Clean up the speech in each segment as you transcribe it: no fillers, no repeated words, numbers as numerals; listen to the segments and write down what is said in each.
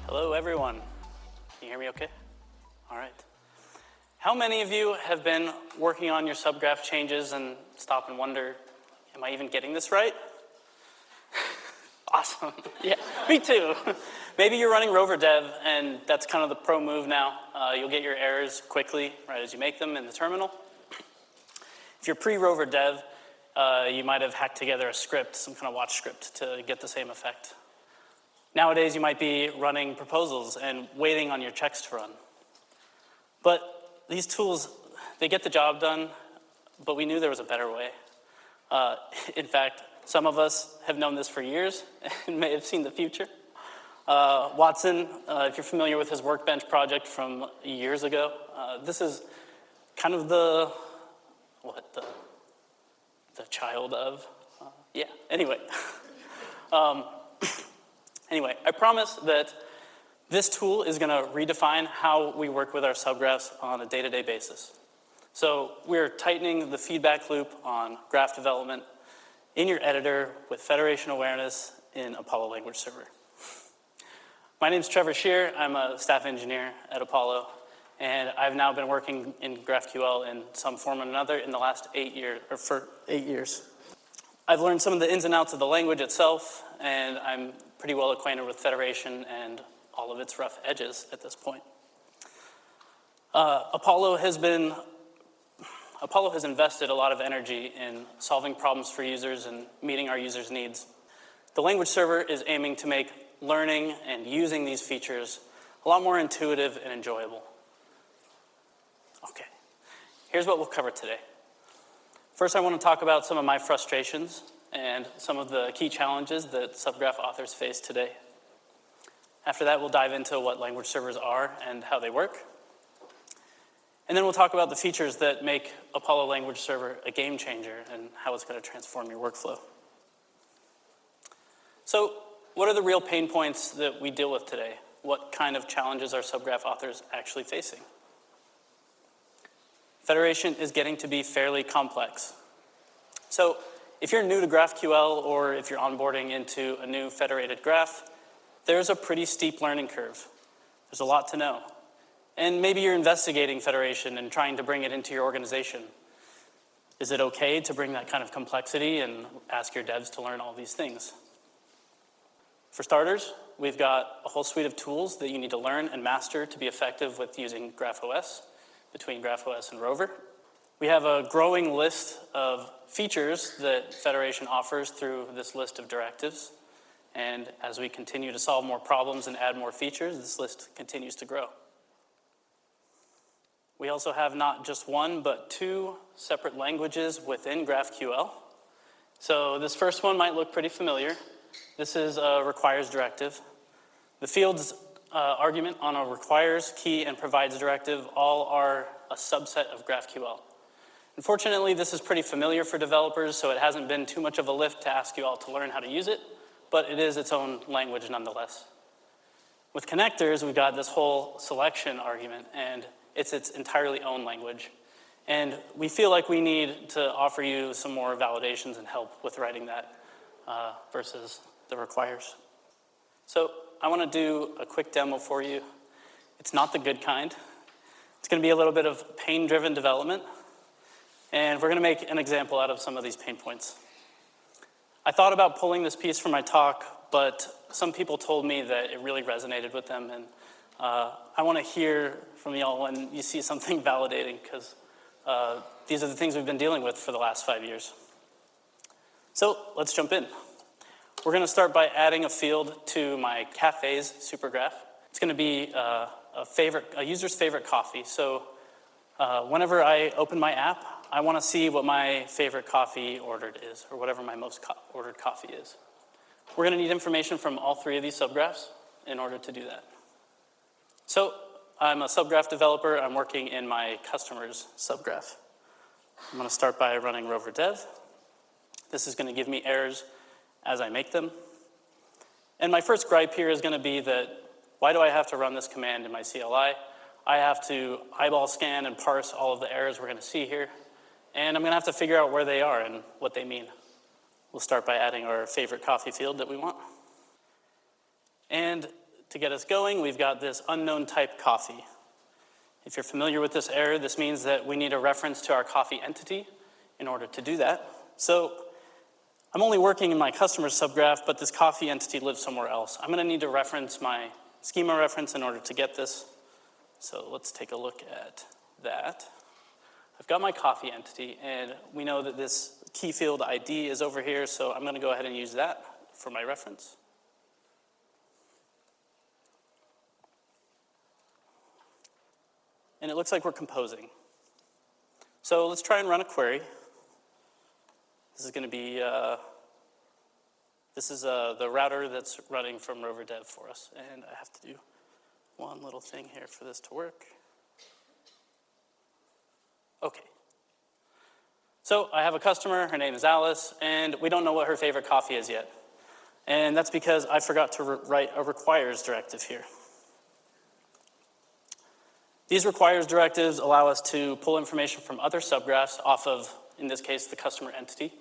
Hello, everyone. Can you hear me okay? All right. How many of you have been working on your subgraph changes and stop and wonder, am I even getting this right? Awesome. Yeah, me too. Maybe you're running Rover Dev, and that's kind of the pro move now. You'll get your errors quickly, right as you make them in the terminal. If you're pre-Rover Dev, you might have hacked together a script, some kind of watch script, to get the same effect. Nowadays, you might be running proposals and waiting on your checks to run. But these tools, they get the job done, but we knew there was a better way. In fact, some of us have known this for years and may have seen the future. Watson, if you're familiar with his Workbench project from years ago, this is kind of the child of, anyway. Anyway, I promise that this tool is going to redefine how we work with our subgraphs on a day-to-day basis. So we're tightening the feedback loop on graph development in your editor with federation awareness in Apollo Language Server. My name's Trevor Shear. I'm a staff engineer at Apollo, and I've now been working in GraphQL in some form or another in the last 8 years, or for 8 years. I've learned some of the ins and outs of the language itself, and I'm pretty well acquainted with federation and all of its rough edges at this point. Apollo has invested a lot of energy in solving problems for users and meeting our users' needs. The language server is aiming to make learning and using these features a lot more intuitive and enjoyable. Okay, here's what we'll cover today. First, I want to talk about some of my frustrations and some of the key challenges that subgraph authors face today. After that, we'll dive into what language servers are and how they work. And then we'll talk about the features that make Apollo Language Server a game changer and how it's going to transform your workflow. So, what are the real pain points that we deal with today? What kind of challenges are subgraph authors actually facing? Federation is getting to be fairly complex. So, if you're new to GraphQL or if you're onboarding into a new federated graph, there's a pretty steep learning curve. There's a lot to know. And maybe you're investigating federation and trying to bring it into your organization. Is it okay to bring that kind of complexity and ask your devs to learn all these things? For starters, we've got a whole suite of tools that you need to learn and master to be effective with using GraphOS, between GraphOS and Rover. We have a growing list of features that federation offers through this list of directives. And as we continue to solve more problems and add more features, this list continues to grow. We also have not just one, but two separate languages within GraphQL. So this first one might look pretty familiar. This is a requires directive. The fields argument on a requires, key, and provides directive all are a subset of GraphQL. Unfortunately, this is pretty familiar for developers, so it hasn't been too much of a lift to ask you all to learn how to use it, but it is its own language nonetheless. With connectors, we've got this whole selection argument, and it's its entirely own language. And we feel like we need to offer you some more validations and help with writing that versus the requires. So I want to do a quick demo for you. It's not the good kind. It's going to be a little bit of pain-driven development, and we're going to make an example out of some of these pain points. I thought about pulling this piece from my talk, but some people told me that it really resonated with them, and I want to hear from y'all when you see something validating, because these are the things we've been dealing with for the last 5 years. So let's jump in. We're going to start by adding a field to my cafe's supergraph. It's going to be a user's favorite coffee. So whenever I open my app, I want to see what my favorite coffee ordered is, or whatever my most ordered coffee is. We're going to need information from all three of these subgraphs in order to do that. So I'm a subgraph developer. I'm working in my customer's subgraph. I'm going to start by running Rover Dev. This is going to give me errors as I make them. And my first gripe here is going to be that, why do I have to run this command in my CLI? I have to eyeball scan and parse all of the errors we're going to see here. And I'm going to have to figure out where they are and what they mean. We'll start by adding our favorite coffee field that we want. And to get us going, we've got this unknown type coffee. If you're familiar with this error, this means that we need a reference to our coffee entity in order to do that. So I'm only working in my customer subgraph, but this coffee entity lives somewhere else. I'm going to need to reference my schema reference in order to get this. So let's take a look at that. I've got my coffee entity, and we know that this key field ID is over here, so I'm going to go ahead and use that for my reference. And it looks like we're composing. So let's try and run a query. This is going to be, the router that's running from Rover Dev for us. And I have to do one little thing here for this to work. Okay. So I have a customer, her name is Alice, and we don't know what her favorite coffee is yet. And that's because I forgot to write a requires directive here. These requires directives allow us to pull information from other subgraphs off of, in this case, the customer entity.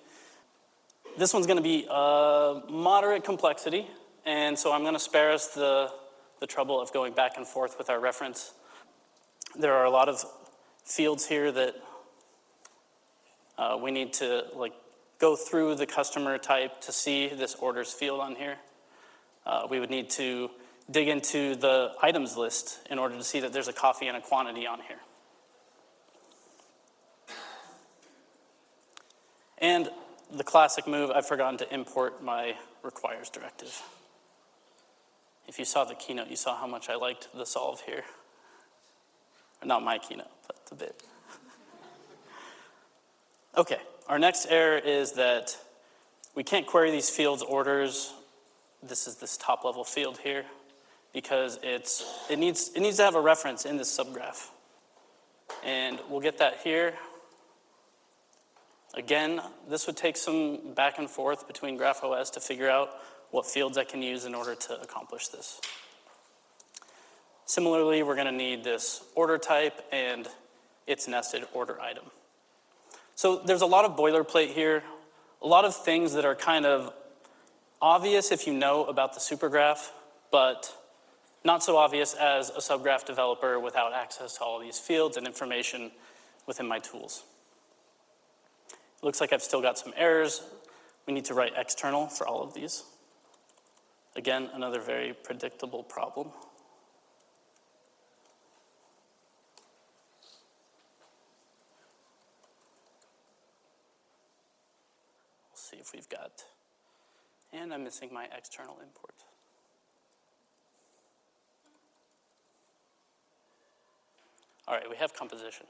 This one's going to be moderate complexity, and so I'm going to spare us the trouble of going back and forth with our reference. There are a lot of fields here that we need to go through the customer type to see this orders field on here. We would need to dig into the items list in order to see that there's a coffee and a quantity on here. And the classic move, I've forgotten to import my requires directive. If you saw the keynote, you saw how much I liked the solve here. Not my keynote, but the bit. Okay, our next error is that we can't query these fields orders. This is this top level field here, because it needs to have a reference in this subgraph. And we'll get that here. Again, this would take some back and forth between GraphOS to figure out what fields I can use in order to accomplish this. Similarly, we're going to need this order type and its nested order item. So there's a lot of boilerplate here, a lot of things that are kind of obvious if you know about the supergraph, but not so obvious as a subgraph developer without access to all of these fields and information within my tools. It looks like I've still got some errors. We need to write external for all of these. Again, another very predictable problem. We'll see if we've got, and I'm missing my external import. All right, we have composition.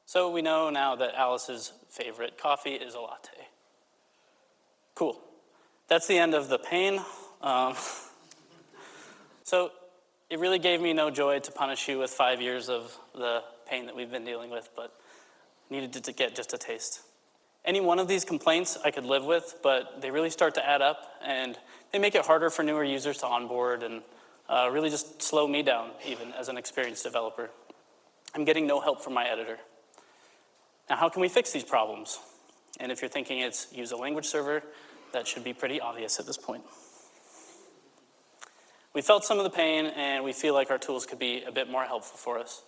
So we know now that Alice's favorite coffee is a latte. Cool. That's the end of the pain. So it really gave me no joy to punish you with 5 years of the pain that we've been dealing with, but needed to get just a taste. Any one of these complaints I could live with, but they really start to add up, and they make it harder for newer users to onboard and really just slow me down, even as an experienced developer. I'm getting no help from my editor. Now, how can we fix these problems? And if you're thinking it's use a language server, that should be pretty obvious at this point. We felt some of the pain, and we feel like our tools could be a bit more helpful for us.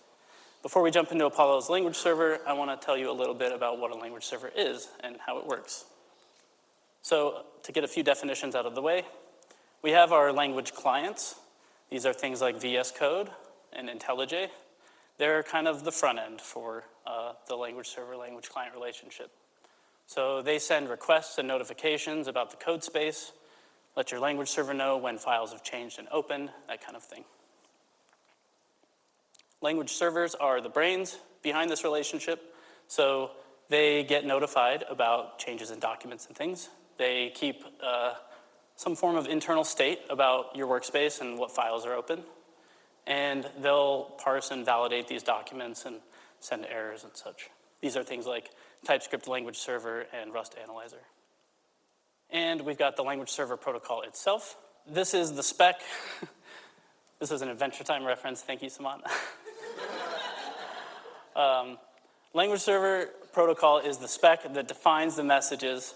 Before we jump into Apollo's language server, I want to tell you a little bit about what a language server is and how it works. So to get a few definitions out of the way, we have our language clients. These are things like VS Code and IntelliJ. They're kind of the front end for the language server, language client relationship. So they send requests and notifications about the code space, let your language server know when files have changed and opened, that kind of thing. Language servers are the brains behind this relationship, so they get notified about changes in documents and things. They keep some form of internal state about your workspace and what files are open, and they'll parse and validate these documents and send errors and such. These are things like TypeScript language server and Rust analyzer. And we've got the language server protocol itself. This is the spec. This is an Adventure Time reference. Thank you, Saman. Language server protocol is the spec that defines the messages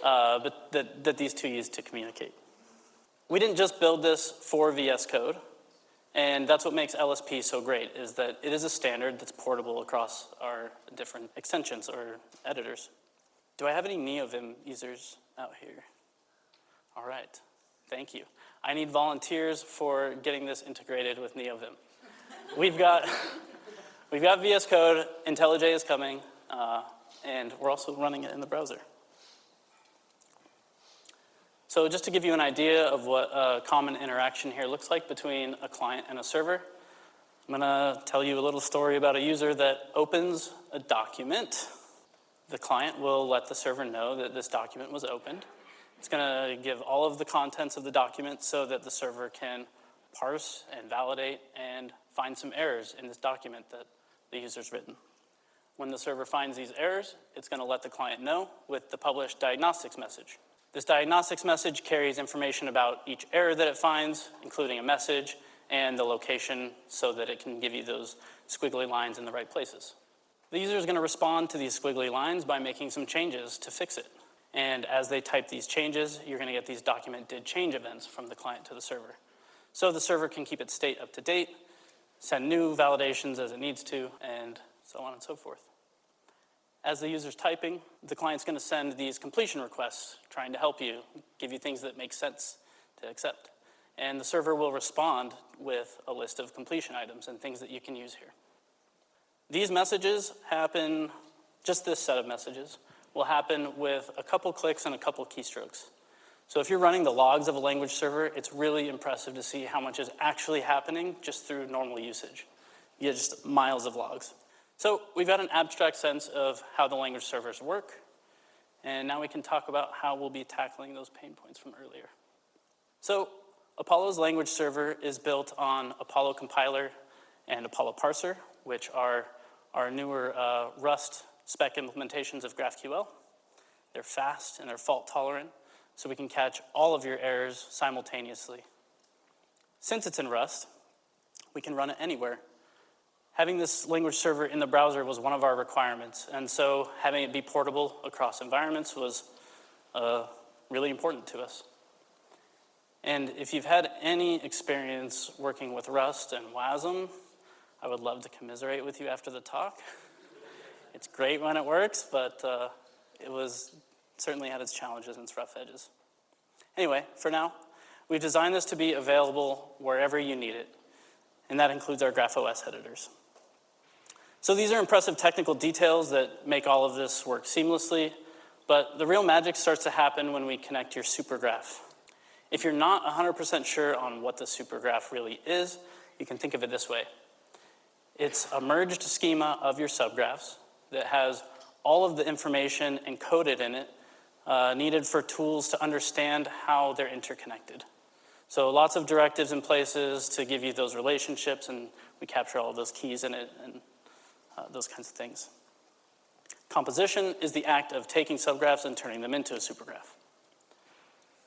that these two use to communicate. We didn't just build this for VS Code, and that's what makes LSP so great, is that it is a standard that's portable across our different extensions or editors. Do I have any NeoVim users out here? All right, thank you. I need volunteers for getting this integrated with NeoVim. We've got VS Code, IntelliJ is coming, and we're also running it in the browser. So just to give you an idea of what a common interaction here looks like between a client and a server, I'm gonna tell you a little story about a user that opens a document. The client will let the server know that this document was opened. It's gonna give all of the contents of the document so that the server can parse and validate and find some errors in this document that the user's written. When the server finds these errors, it's gonna let the client know with the published diagnostics message. This diagnostics message carries information about each error that it finds, including a message and the location so that it can give you those squiggly lines in the right places. The user is going to respond to these squiggly lines by making some changes to fix it. And as they type these changes, you're going to get these document did change events from the client to the server. So the server can keep its state up to date, send new validations as it needs to, and so on and so forth. As the user's typing, the client's going to send these completion requests, trying to help you, give you things that make sense to accept. And the server will respond with a list of completion items and things that you can use here. These messages happen, just this set of messages, will happen with a couple clicks and a couple keystrokes. So if you're running the logs of a language server, it's really impressive to see how much is actually happening just through normal usage. You get just miles of logs. So we've got an abstract sense of how the language servers work, and now we can talk about how we'll be tackling those pain points from earlier. So Apollo's language server is built on Apollo compiler and Apollo parser, which are our newer Rust spec implementations of GraphQL. They're fast and they're fault tolerant, so we can catch all of your errors simultaneously. Since it's in Rust, we can run it anywhere. Having this language server in the browser was one of our requirements, and so having it be portable across environments was really important to us. And if you've had any experience working with Rust and WASM, I would love to commiserate with you after the talk. It's great when it works, but it certainly had its challenges and its rough edges. Anyway, for now, we've designed this to be available wherever you need it, and that includes our GraphOS editors. So these are impressive technical details that make all of this work seamlessly, but the real magic starts to happen when we connect your supergraph. If you're not 100% sure on what the supergraph really is, you can think of it this way. It's a merged schema of your subgraphs that has all of the information encoded in it needed for tools to understand how they're interconnected. So lots of directives in places to give you those relationships, and we capture all of those keys in it and those kinds of things. Composition is the act of taking subgraphs and turning them into a supergraph.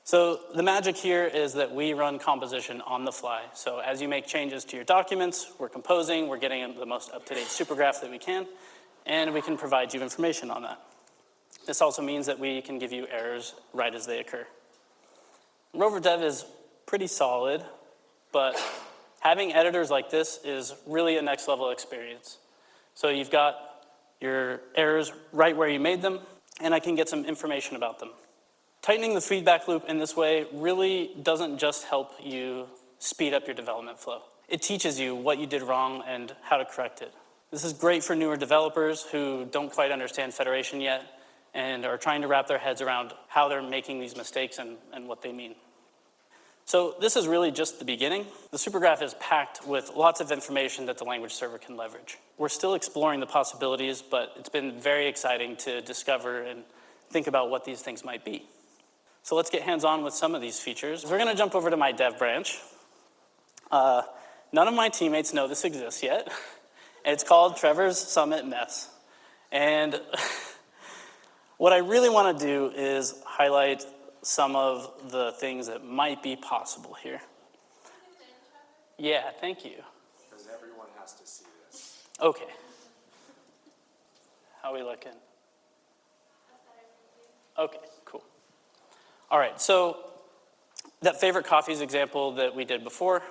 So the magic here is that we run composition on the fly. So as you make changes to your documents, we're composing, we're getting the most up-to-date supergraph that we can, and we can provide you information on that. This also means that we can give you errors right as they occur. Rover Dev is pretty solid, but having editors like this is really a next level experience. So you've got your errors right where you made them, and I can get some information about them. Tightening the feedback loop in this way really doesn't just help you speed up your development flow. It teaches you what you did wrong and how to correct it. This is great for newer developers who don't quite understand federation yet and are trying to wrap their heads around how they're making these mistakes and what they mean. So this is really just the beginning. The supergraph is packed with lots of information that the language server can leverage. We're still exploring the possibilities, but it's been very exciting to discover and think about what these things might be. So let's get hands-on with some of these features. We're gonna jump over to my dev branch. None of my teammates know this exists yet. It's called Trevor's Summit Mess. And what I really wanna do is highlight some of the things that might be possible here. Yeah, thank you. Because everyone has to see this. Okay. How are we looking? Okay, cool. All right, so that favorite coffees example that we did before,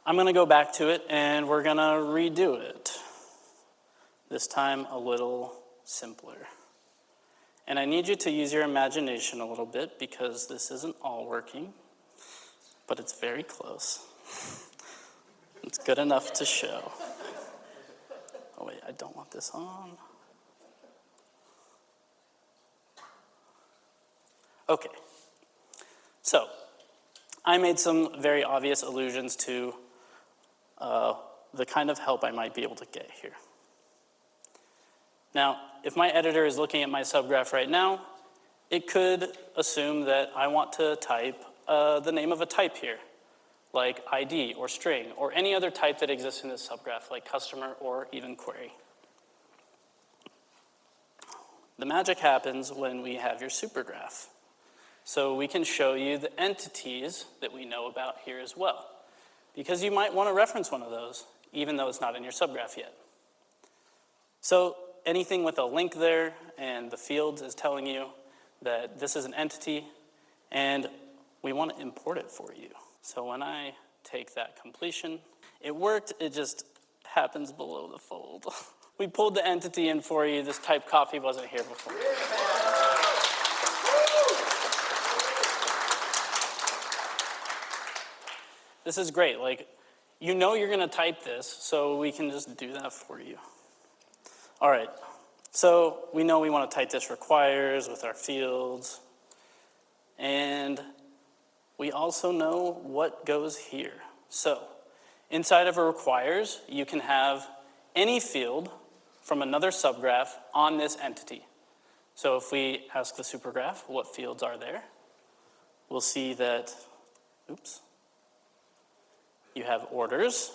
I'm going to go back to it and we're going to redo it. This time a little simpler. And I need you to use your imagination a little bit because this isn't all working, but it's very close. It's good enough to show. Oh wait, I don't want this on. Okay, so I made some very obvious allusions to the kind of help I might be able to get here. Now, if my editor is looking at my subgraph right now, it could assume that I want to type the name of a type here, like ID or string, or any other type that exists in this subgraph, like customer or even query. The magic happens when we have your supergraph. So we can show you the entities that we know about here as well, because you might want to reference one of those, even though it's not in your subgraph yet. So anything with a link there and the fields is telling you that this is an entity, and we want to import it for you. So when I take that completion, it worked, it just happens below the fold. We pulled the entity in for you. This type coffee wasn't here before. This is great. Like, you know you're going to type this, so we can just do that for you. All right. So we know we want to type this requires with our fields. And we also know what goes here. So inside of a requires, you can have any field from another subgraph on this entity. So if we ask the supergraph what fields are there, we'll see that, oops, you have orders,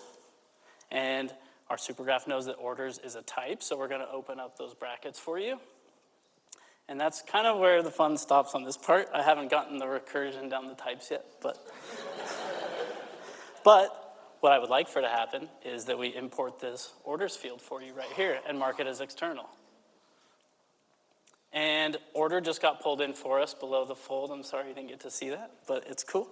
and our supergraph knows that orders is a type, so we're going to open up those brackets for you. And that's kind of where the fun stops on this part. I haven't gotten the recursion down the types yet, but what I would like for to happen is that we import this orders field for you right here and mark it as external. And order just got pulled in for us below the fold. I'm sorry you didn't get to see that, but it's cool.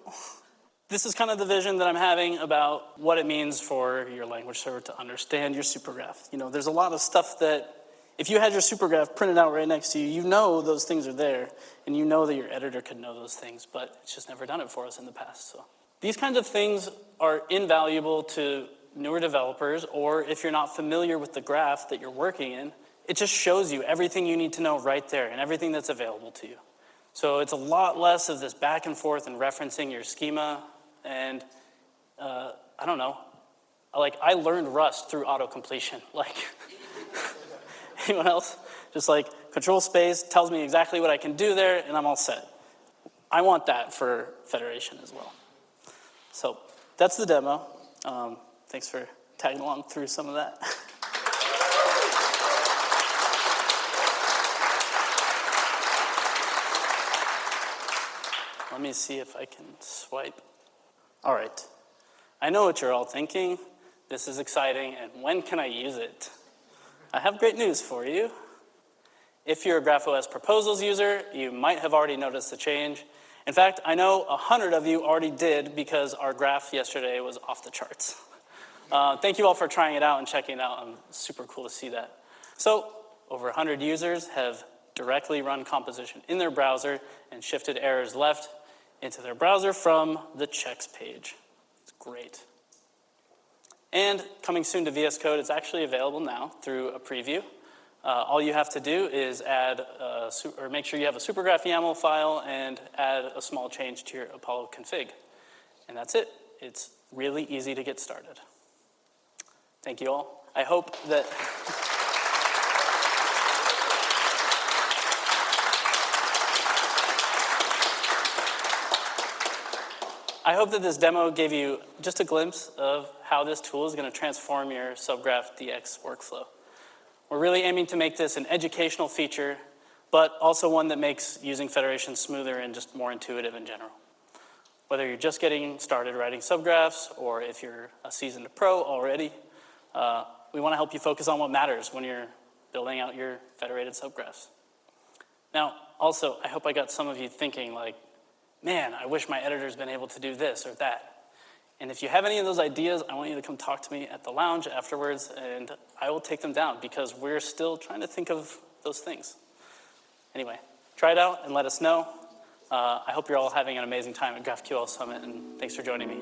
This is kind of the vision that I'm having about what it means for your language server to understand your supergraph. You know, there's a lot of stuff that, if you had your supergraph printed out right next to you, you know those things are there, and you know that your editor could know those things, but it's just never done it for us in the past. So these kinds of things are invaluable to newer developers, or if you're not familiar with the graph that you're working in, it just shows you everything you need to know right there and everything that's available to you. So it's a lot less of this back and forth and referencing your schema. And I don't know, like I learned Rust through auto-completion. Like, anyone else? Just like control space tells me exactly what I can do there and I'm all set. I want that for Federation as well. So that's the demo. Thanks for tagging along through some of that. Let me see if I can swipe. All right, I know what you're all thinking. This is exciting, and when can I use it? I have great news for you. If you're a GraphOS Proposals user, you might have already noticed the change. In fact, I know 100 of you already did because our graph yesterday was off the charts. Thank you all for trying it out and checking it out. Super cool to see that. So, over 100 users have directly run composition in their browser and shifted errors left into their browser from the checks page. It's great. And coming soon to VS Code, it's actually available now through a preview. All you have to do is add, or make sure you have a supergraph YAML file and add a small change to your Apollo config. And that's it. It's really easy to get started. Thank you all. I hope that... I hope that this demo gave you just a glimpse of how this tool is going to transform your subgraph DX workflow. We're really aiming to make this an educational feature, but also one that makes using Federation smoother and just more intuitive in general. Whether you're just getting started writing subgraphs or if you're a seasoned pro already, we want to help you focus on what matters when you're building out your federated subgraphs. Now, also, I hope I got some of you thinking like, man, I wish my editor's been able to do this or that. And if you have any of those ideas, I want you to come talk to me at the lounge afterwards, and I will take them down because we're still trying to think of those things. Anyway, try it out and let us know. I hope you're all having an amazing time at GraphQL Summit, and thanks for joining me.